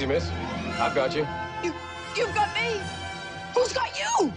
miss. I've got you. You've got me. Who's got you?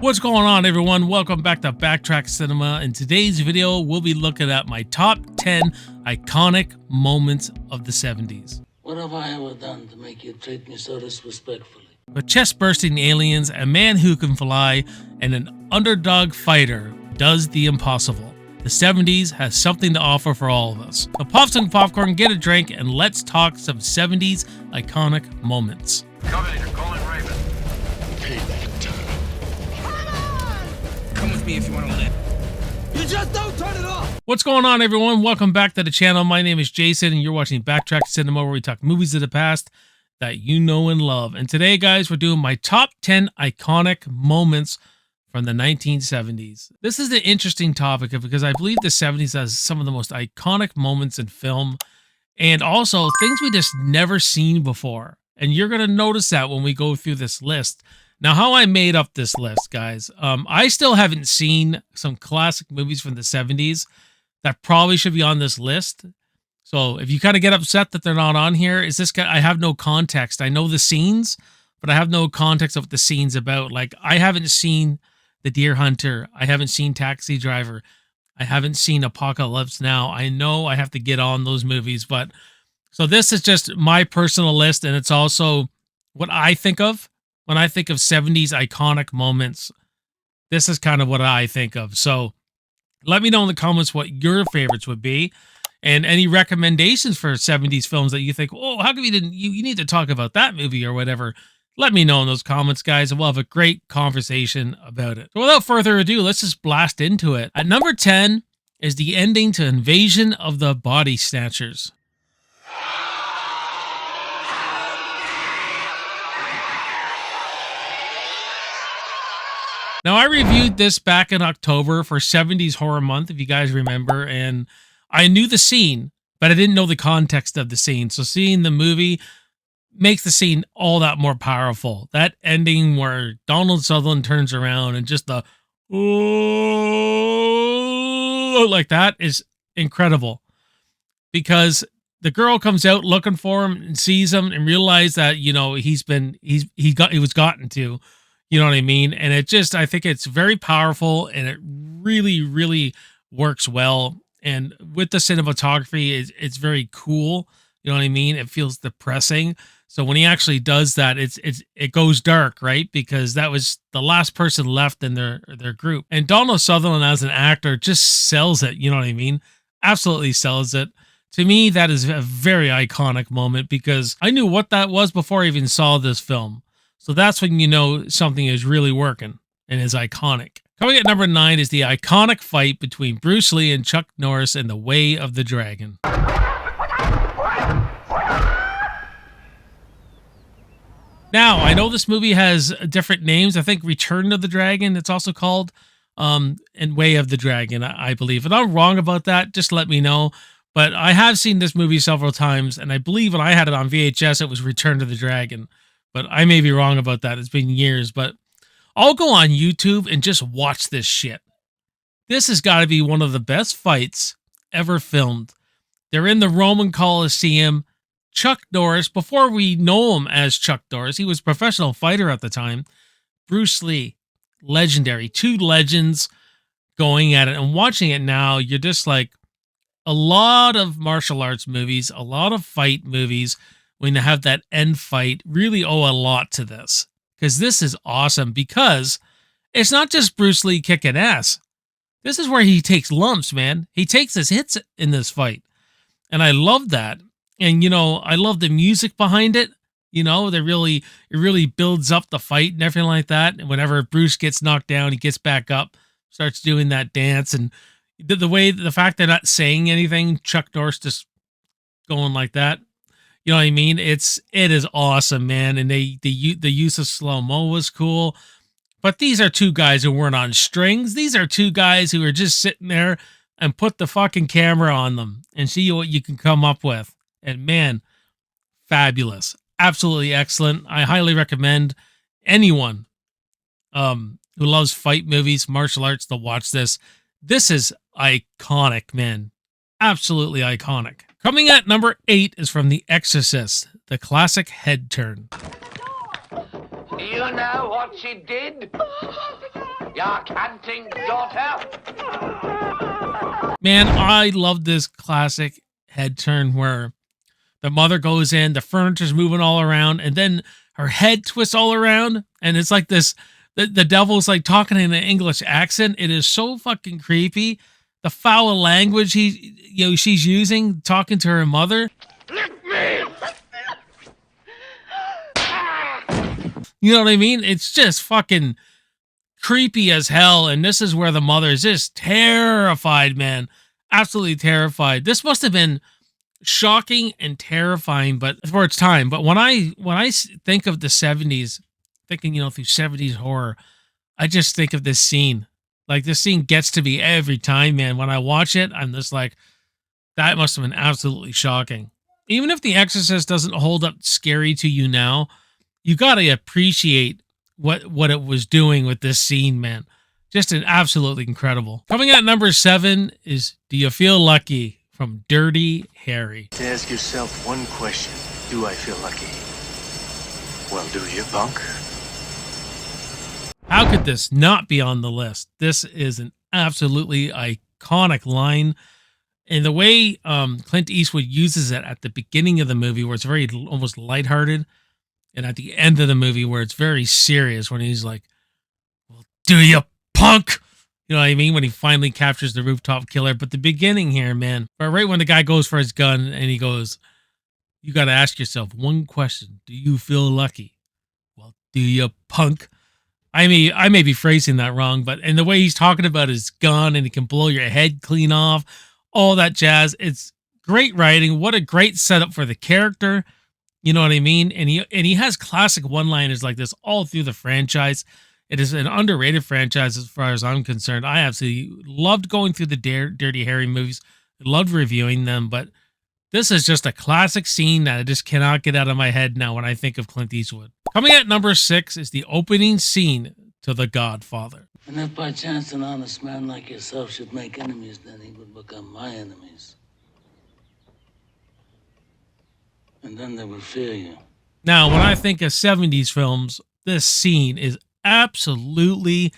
What's going on, everyone? Welcome back to Backtrack Cinema. In today's video, we'll be looking at my top 10 iconic moments of the 70s. What have I ever done to make you treat me so disrespectfully? With chest-bursting aliens, a man who can fly, and an underdog fighter does the impossible. The 70s has something to offer for all of us. So pop some popcorn, get a drink, and let's talk some 70s iconic moments. Copy, you're calling Raven. Payback time. Come with me if you want to live. You just don't turn it off. What's going on, everyone? Welcome back to the channel. My name is Jason, and you're watching Backtrack Cinema, where we talk movies of the past that you know and love. And today, guys, we're doing my top 10 iconic moments from the 1970s. This is an interesting topic because I believe the 70s has some of the most iconic moments in film, and also things we just never seen before. And you're going to notice that when we go through this list. Now, how I made up this list, guys, I still haven't seen some classic movies from the 70s that probably should be on this list. So if you kind of get upset that they're not on here, is this guy? I have no context. I know the scenes, but I have no context of what the scene's about. Like, I haven't seen The Deer Hunter. I haven't seen Taxi Driver. I haven't seen Apocalypse Now. I know I have to get on those movies, but so this is just my personal list, and it's also what I think of when I think of 70s iconic moments. This is kind of what I think of. So let me know in the comments what your favorites would be, and any recommendations for 70s films that you think, oh, how come you didn't, you need to talk about that movie or whatever. Let me know in those comments, guys, and we'll have a great conversation about it. So without further ado, let's just blast into it. At number 10 is the ending to Invasion of the Body Snatchers. Now, I reviewed this back in October for 70s Horror Month, if you guys remember, and I knew the scene, but I didn't know the context of the scene. So seeing the movie makes the scene all that more powerful. That ending where Donald Sutherland turns around and just the oh like that is incredible, because the girl comes out looking for him and sees him and realizes that, you know, he was gotten to, you know what I mean? And it just, I think it's very powerful, and it really, really works well. And with the cinematography, it's very cool. You know what I mean? It feels depressing. So when he actually does that, it goes dark, right? Because that was the last person left in their group. And Donald Sutherland as an actor just sells it. You know what I mean? Absolutely sells it. To me, that is a very iconic moment, because I knew what that was before I even saw this film. So that's when you know something is really working and is iconic. Coming at number 9 is the iconic fight between Bruce Lee and Chuck Norris in The Way of the Dragon. Now, I know this movie has different names. I think Return of the Dragon, it's also called, and Way of the Dragon, I believe. If I'm wrong about that, just let me know. But I have seen this movie several times, and I believe when I had it on VHS, it was Return of the Dragon. But I may be wrong about that. It's been years, but I'll go on YouTube and just watch this shit. This has got to be one of the best fights ever filmed. They're in the Roman Coliseum. Chuck Norris, before we know him as Chuck Norris, he was a professional fighter at the time. Bruce Lee, legendary. Two legends going at it. And watching it now, you're just like, a lot of martial arts movies, a lot of fight movies, when they have that end fight, really owe a lot to this. Because this is awesome, because it's not just Bruce Lee kicking ass. This is where he takes lumps, man. He takes his hits in this fight. And I love that. And, you know, I love the music behind it. You know, it really builds up the fight and everything like that. And whenever Bruce gets knocked down, he gets back up, starts doing that dance. And the fact they're not saying anything, Chuck Norris just going like that. You know what I mean? It is awesome, man. And the use of slow-mo was cool. But these are two guys who weren't on strings. These are two guys who are just sitting there and put the fucking camera on them and see what you can come up with. And man, fabulous. Absolutely excellent. I highly recommend anyone who loves fight movies, martial arts, to watch this. This is iconic, man. Absolutely iconic. Coming at number 8 is from The Exorcist. the classic head turn. You know what she did? Your canting daughter? Man, I love this classic head turn where the mother goes in, the furniture's moving all around, and then her head twists all around, and it's like this, the devil's like talking in an English accent. It is so fucking creepy. The foul language she's using, talking to her mother. You know what I mean? It's just fucking creepy as hell. And this is where the mother is just terrified, man. Absolutely terrified. This must have been shocking and terrifying, but for its time. But when I think of the 70s, thinking, through 70s horror, I just think of this scene. Like, this scene gets to me every time, man. When I watch it, I'm just like, that must have been absolutely shocking. Even if The Exorcist doesn't hold up scary to you now, you got to appreciate what it was doing with this scene, man. Just an absolutely incredible. Coming at number 7 is Do You Feel Lucky from Dirty Harry. To ask yourself one question, do I feel lucky? Well, do you, punk? How could this not be on the list? This is an absolutely iconic line. And the way Clint Eastwood uses it at the beginning of the movie, where it's very almost lighthearted, and at the end of the movie, where it's very serious, when he's like, well, do you, punk? You know what I mean? When he finally captures the rooftop killer. But the beginning here, man, right when the guy goes for his gun and he goes, you got to ask yourself one question. Do you feel lucky? Well, do you, punk? I may be phrasing that wrong, but and the way he's talking about his gun and he can blow your head clean off, all that jazz. It's great writing. What a great setup for the character. You know what I mean? And he has classic one-liners like this all through the franchise. It is an underrated franchise as far as I'm concerned. I absolutely loved going through the Dirty Harry movies. I loved reviewing them, but this is just a classic scene that I just cannot get out of my head now when I think of Clint Eastwood. Coming at number 6 is the opening scene to The Godfather. And if by chance an honest man like yourself should make enemies, then he would become my enemies. And then they would fear you. Now, when I think of 70s films, this scene is absolutely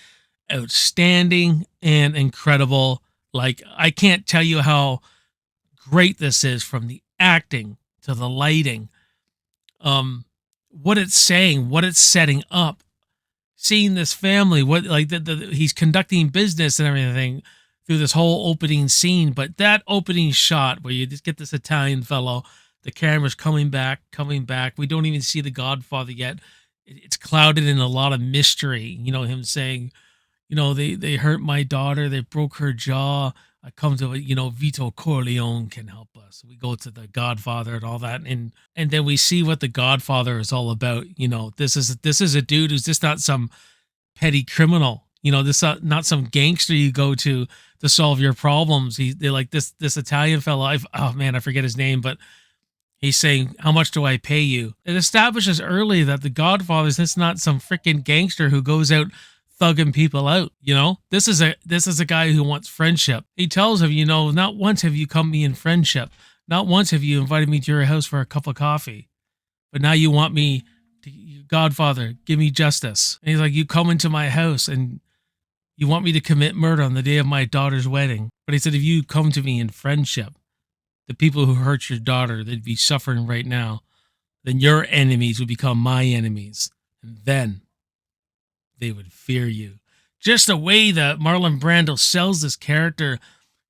outstanding and incredible. Like, I can't tell you how great this is, from the acting to the lighting, what it's saying, what it's setting up, seeing this family, what like he's conducting business and everything through this whole opening scene. But that opening shot where you just get this Italian fellow, the camera's coming back. We don't even see the Godfather yet. It's clouded in a lot of mystery. Him saying, they hurt my daughter. They broke her jaw. I come to Vito Corleone can help us. We go to the Godfather and all that. And then we see what the Godfather is all about. This is a dude who's just not some petty criminal. This not some gangster you go to solve your problems. They're like this Italian fellow. I forget his name, but he's saying, how much do I pay you? It establishes early that the Godfather is just not some freaking gangster who goes out thugging people out. This is a guy who wants friendship. He tells him, not once have you come me in friendship. Not once have you invited me to your house for a cup of coffee. But now you want me to, Godfather, give me justice. And he's like, you come into my house and you want me to commit murder on the day of my daughter's wedding. But he said, if you come to me in friendship, the people who hurt your daughter, they'd be suffering right now. Then your enemies would become my enemies. And then they would fear you. Just the way that Marlon Brando sells this character,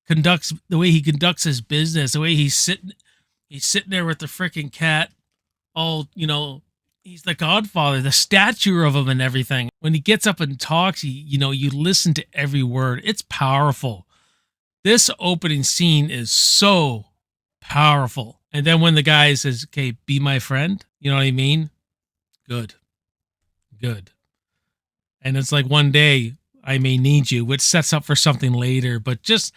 the way he conducts his business, the way he's sitting there with the freaking cat, all, he's the Godfather, the stature of him and everything. When he gets up and talks, you listen to every word. It's powerful. This opening scene is so powerful. And then when the guy says, okay, be my friend, you know what I mean? Good. And it's like, one day I may need you, which sets up for something later. But just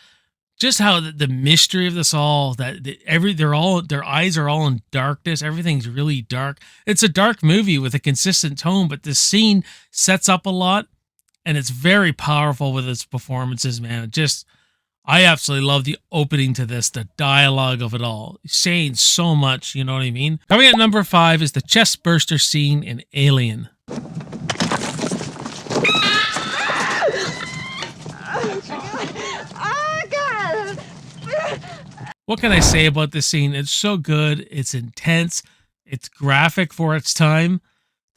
how the mystery of this all, their eyes are all in darkness. Everything's really dark. It's a dark movie with a consistent tone, but this scene sets up a lot, and it's very powerful with its performances, man. I absolutely love the opening to this, the dialogue of it all, saying so much, you know what I mean? Coming at number 5 is the chest burster scene in Alien. What can I say about this scene? It's so good. It's intense. It's graphic for its time.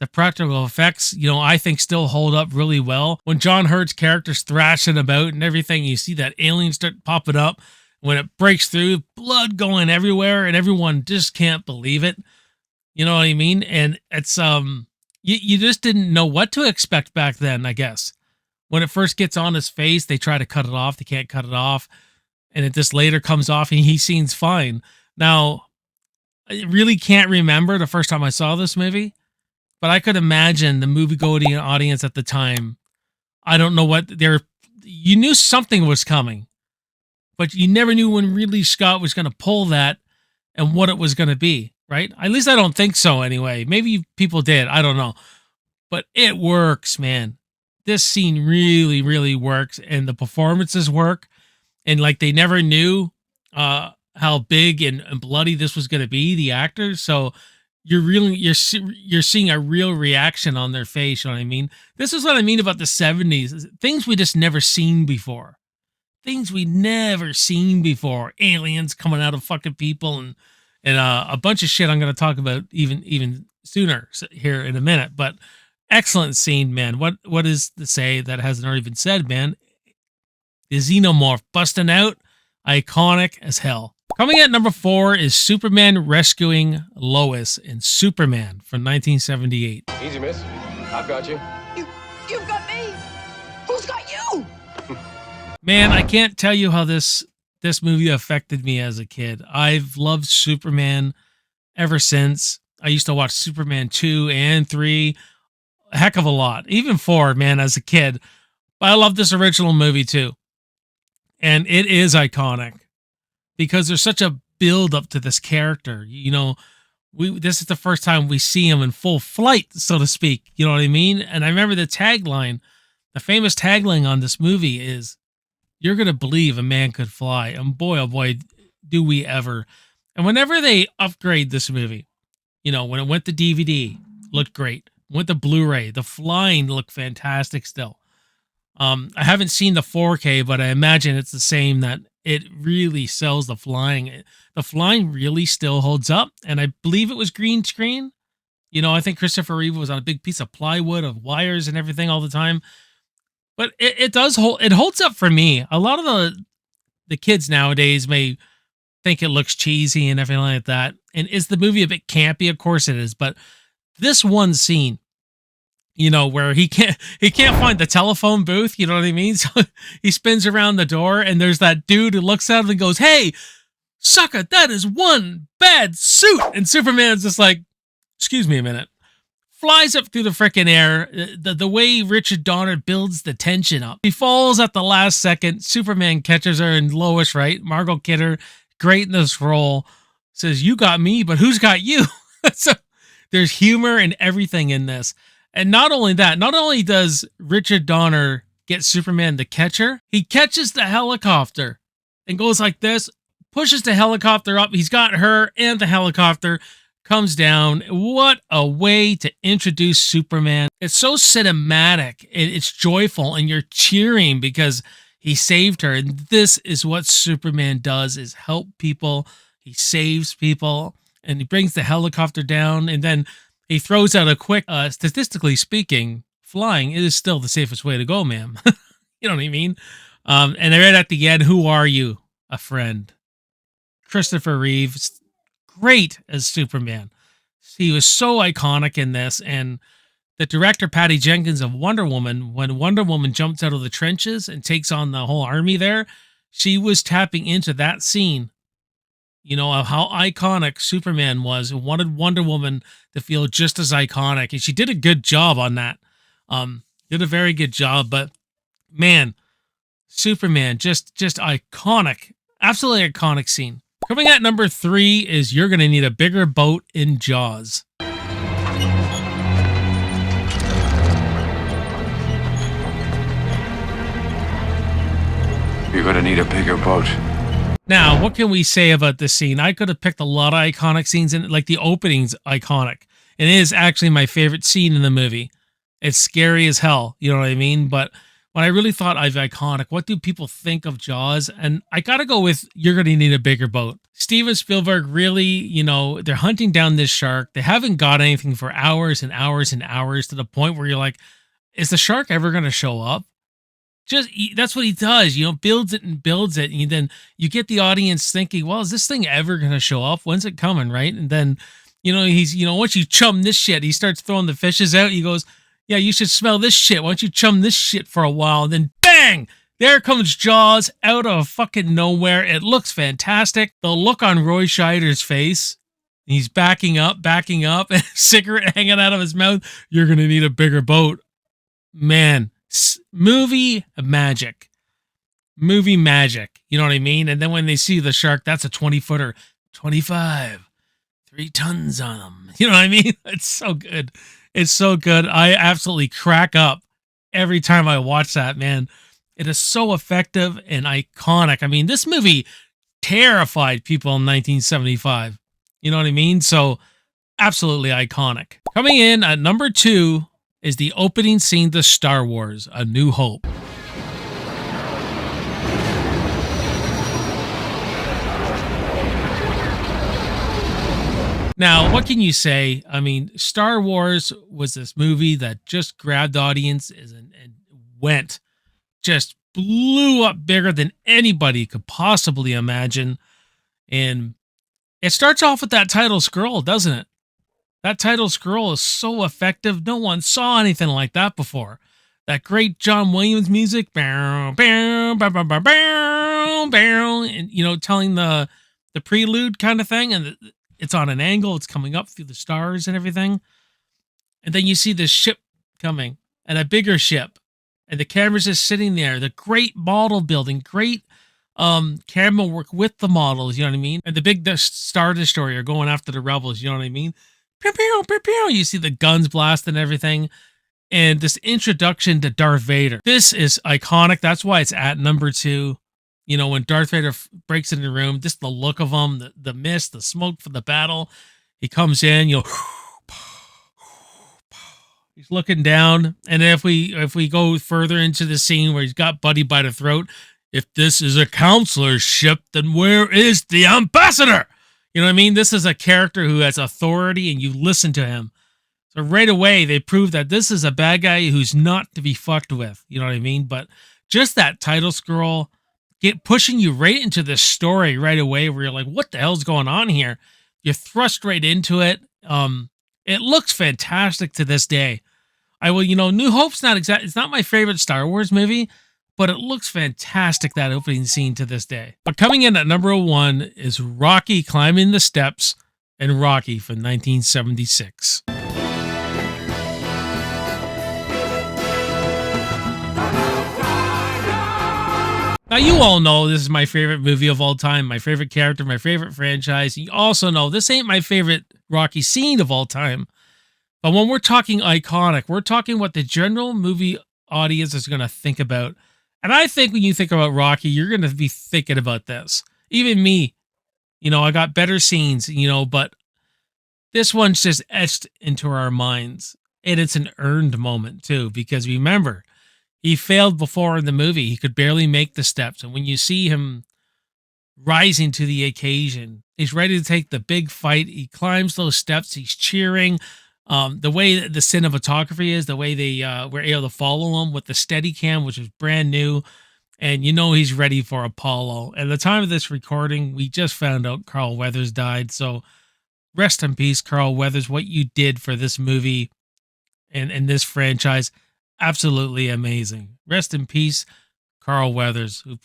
The practical effects, I think still hold up really well. When John Hurt's character's thrashing about and everything, you see that alien start popping up. When it breaks through, blood going everywhere, and everyone just can't believe it. You know what I mean? And it's you just didn't know what to expect back then, I guess. When it first gets on his face, they try to cut it off. They can't cut it off. And it just later comes off and he seems fine. Now, I really can't remember the first time I saw this movie, but I could imagine the movie-going audience at the time. I don't know what you knew something was coming, but you never knew when Ridley Scott was going to pull that and what it was going to be, right? At least I don't think so anyway. Maybe people did. I don't know. But it works, man. This scene really, really works, and the performances work. And like they never knew how big and bloody this was going to be, the actors. So you're seeing a real reaction on their face. You know what I mean? This is what I mean about the 70s. Things we just never seen before. Things we never seen before. Aliens coming out of fucking people and a bunch of shit I'm going to talk about even sooner here in a minute. But excellent scene, man. What is to say that hasn't already been said, man? The xenomorph busting out, iconic as hell. Coming at number 4 is Superman rescuing Lois in Superman from 1978. Easy, miss. I've got you. You've got me. Who's got you? Man, I can't tell you how this movie affected me as a kid. I've loved Superman ever since. I used to watch Superman 2 and 3 a heck of a lot. Even 4, man, as a kid. But I love this original movie too. And it is iconic because there's such a build up to this character. This is the first time we see him in full flight, so to speak. You know what I mean? And I remember the tagline, the famous tagline on this movie is, "You're going to believe a man could fly." And boy, oh boy, do we ever. And whenever they upgrade this movie, when it went to DVD, looked great. Went to Blu-ray, the flying looked fantastic still. I haven't seen the 4K, but I imagine it's the same, that it really sells the flying. The flying really still holds up, and I believe it was green screen. I think Christopher Reeve was on a big piece of plywood of wires and everything all the time. But it does hold. It holds up for me. A lot of the kids nowadays may think it looks cheesy and everything like that. And is the movie a bit campy? Of course it is. But this one scene, where he can't find the telephone booth, you know what I mean? So he spins around the door and there's that dude who looks at him and goes, "Hey, sucker, that is one bad suit." And Superman's just like, "Excuse me a minute." Flies up through the frickin' air. The way Richard Donner builds the tension up. He falls at the last second. Superman catches her, and Lois, right? Margot Kidder, great in this role, says, "You got me, but who's got you?" So there's humor and everything in this. And not only that, not only does Richard Donner get Superman to catch her, he catches the helicopter and goes like this, pushes the helicopter up. He's got her and the helicopter comes down. What a way to introduce Superman. It's so cinematic. It's joyful, and you're cheering because he saved her. And this is what Superman does, is help people. He saves people, and he brings the helicopter down, and then he throws out a quick, statistically speaking, flying is still the safest way to go, ma'am. You know what I mean? And right at the end, who are you? A friend. Christopher Reeves, great as Superman. He was so iconic in this. And the director, Patty Jenkins of Wonder Woman, when Wonder Woman jumps out of the trenches and takes on the whole army there, she was tapping into that scene, of how iconic Superman was, and wanted Wonder Woman to feel just as iconic. And she did a good job on that. Did a very good job. But man, Superman, just iconic. Absolutely iconic scene. Coming at number 3 is You're Gonna Need a Bigger Boat in Jaws. You're gonna need a bigger boat. Now, what can we say about this scene? I could have picked a lot of iconic scenes in it, like the opening's iconic. It is actually my favorite scene in the movie. It's scary as hell, you know what I mean? But when I really thought of iconic, what do people think of Jaws? And I gotta go with you're gonna need a bigger boat. Steven Spielberg really, they're hunting down this shark. They haven't got anything for hours and hours and hours to the point where you're like, is the shark ever gonna show up? That's what he does, builds it and builds it. And then you get the audience thinking, well, is this thing ever going to show up? When's it coming? Right. And then, he's, once you chum this shit, he starts throwing the fishes out. He goes, yeah, you should smell this shit. Why don't you chum this shit for a while? And then bang, there comes Jaws out of fucking nowhere. It looks fantastic. The look on Roy Scheider's face, he's backing up, and a cigarette hanging out of his mouth. You're going to need a bigger boat, man. Movie magic. You know what I mean? And then when they see the shark, that's a 20-footer, 25, 3 tons on them. You know what I mean? It's so good. It's so good. I absolutely crack up every time I watch that, man. It is so effective and iconic. I mean, this movie terrified people in 1975. You know what I mean? So absolutely iconic. Coming in at number 2 is the opening scene to Star Wars: A New Hope. Now, what can you say? I mean, Star Wars was this movie that just grabbed audiences and went, just blew up bigger than anybody could possibly imagine. And it starts off with that title scroll, doesn't it? That title scroll is so effective. No one saw anything like that before. That great John Williams music, bow, bow, bow, bow, bow, bow, bow, and telling the prelude kind of thing, and it's on an angle. It's coming up through the stars and everything, and then you see this ship coming and a bigger ship, and the camera's just sitting there. The great model building, great camera work with the models. You know what I mean? And the big Star Destroyer going after the rebels. You know what I mean? Pew, pew, pew, pew. You see the guns blast and everything. And this introduction to Darth Vader. This is iconic. That's why it's at number 2. When Darth Vader breaks into the room, just the look of him, the mist, the smoke for the battle. He comes in, he's looking down. And if we go further into the scene where he's got Buddy by the throat, if this is a counselor's ship, then where is the ambassador? You know what I mean? This is a character who has authority and you listen to him. So right away, they prove that this is a bad guy who's not to be fucked with. You know what I mean? But just that title scroll, pushing you right into this story right away where you're like, what the hell's going on here? You're thrust right into it. It looks fantastic to this day. New Hope's it's not my favorite Star Wars movie, but it looks fantastic, that opening scene to this day. But coming in at number 1 is Rocky climbing the steps and Rocky from 1976. Now, you all know this is my favorite movie of all time, my favorite character, my favorite franchise. You also know this ain't my favorite Rocky scene of all time. But when we're talking iconic, we're talking what the general movie audience is going to think about. And I think when you think about Rocky, you're going to be thinking about this. Even me, I got better scenes, but this one's just etched into our minds. And it's an earned moment too, because remember, he failed before in the movie. He could barely make the steps. And when you see him rising to the occasion, he's ready to take the big fight. He climbs those steps. He's cheering. The way the cinematography is, the way they were able to follow him with the Steadicam, which is brand new, and he's ready for Apollo. At the time of this recording, we just found out Carl Weathers died, so rest in peace, Carl Weathers. What you did for this movie and this franchise, absolutely amazing. Rest in peace, Carl Weathers, who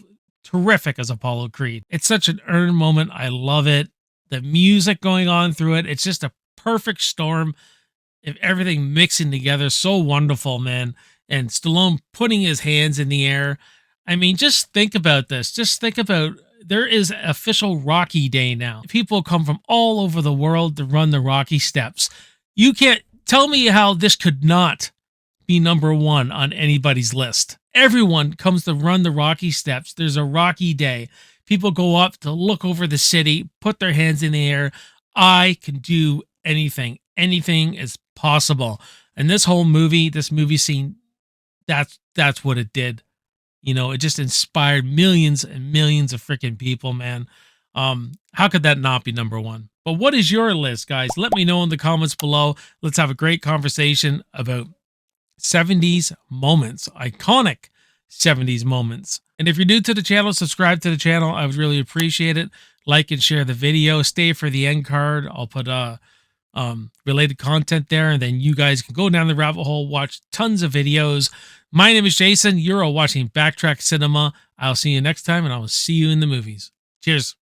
terrific as Apollo Creed. It's such an earned moment. I love it. The music going on through it, it's just a perfect storm. If everything mixing together, so wonderful, man. And Stallone putting his hands in the air. I mean, just think about this. Just think about, there is official Rocky Day now. People come from all over the world to run the Rocky steps. You can't tell me how this could not be number 1 on anybody's list. Everyone comes to run the Rocky steps. There's a Rocky day. People go up to look over the city, put their hands in the air. I can do anything. Anything is possible. And this whole movie, this movie scene, that's what it did. You know, it just inspired millions and millions of freaking people, man. How could that not be number one? But what is your list, guys? Let me know in the comments below. Let's have a great conversation about 70s moments, iconic 70s moments. And if you're new to the channel, subscribe to the channel. I would really appreciate it. Like and share the video. Stay for the end card. I'll put related content there, and then you guys can go down the rabbit hole, watch tons of videos. My name is Jason. You're all watching Backtrack Cinema. I'll see you next time, and I will see you in the movies. Cheers.